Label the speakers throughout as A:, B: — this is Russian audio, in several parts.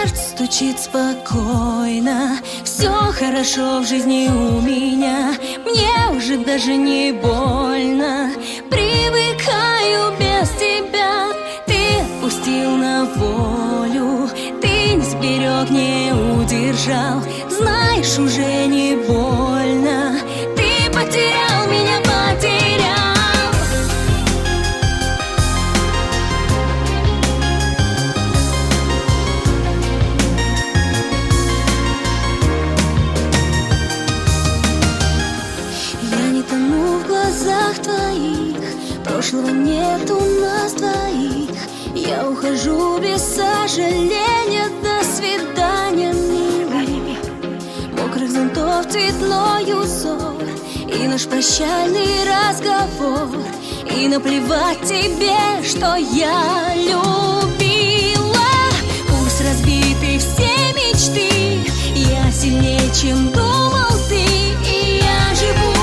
A: Сердце стучит спокойно, все хорошо в жизни у меня. Мне уже даже не больно, привыкаю без тебя. Ты отпустил на волю, ты не сберег, не удержал. Знаешь, уже не больно, ты потерял меня, потерял. Я не тону в глазах твоих, прошлого нет у нас двоих. Я ухожу без сожаления, до свидания, милый. Мокрых зонтов цветной узор и наш прощальный разговор. И наплевать тебе, что я любила. Пусть разбиты все мечты, я сильнее, чем думал ты. И я живу,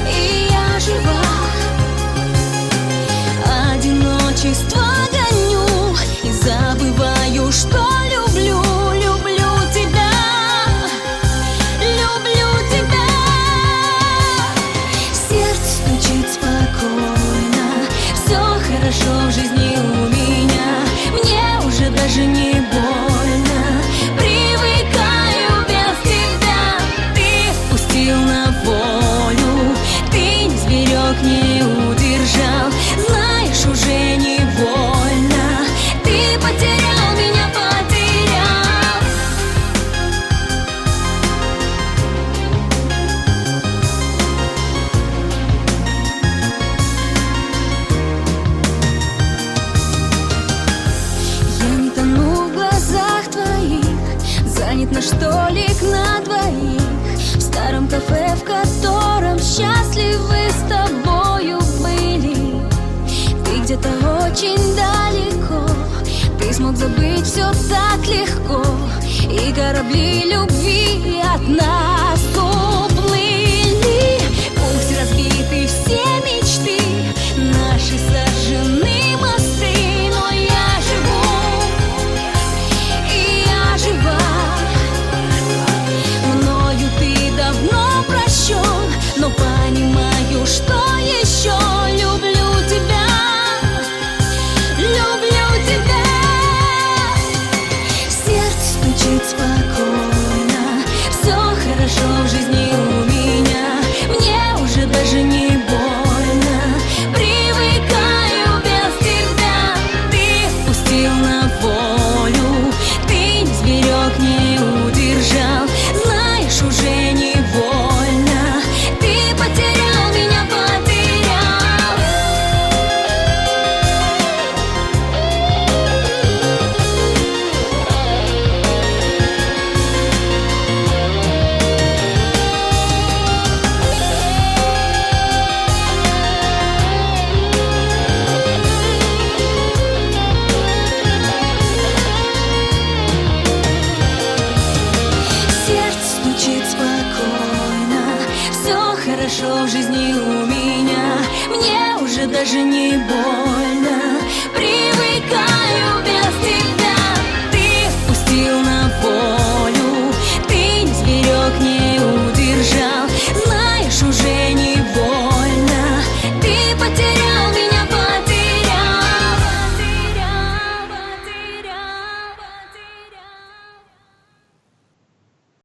A: и я жива. Одиночество гоню и забываю, что люблю, люблю тебя, люблю тебя. Сердце стучит спокойно, все хорошо в жизни у меня. Мне уже даже не больно, привыкаю без тебя. Ты отпустил на волю, ты не сберег, не удержал. Знаешь, уже не больно, ты потерял меня, потерял. Я не тону в глазах твоих, занят наш столик на двоих в старом кафе, в котором счастливы с тобою были. Ты где-то очень далеко, ты смог забыть все так легко. И корабли любви от нас уплыли. Пусть разбиты все мечты, наши сожжены мосты. Но я живу, и я жива. Мною ты давно прощен, но понимаю, что еще люблю тебя, люблю тебя. Сердце стучит спокойно, все хорошо в жизни у меня. Мне уже даже не больно, привыкаю без тебя. Ты отпустил на волю, ты не сберег, не удержал. Знаешь, уже не больно, ты потерял меня, потерял. Сердце стучит спокойно, все хорошо в жизни у меня. Мне уже даже не больно,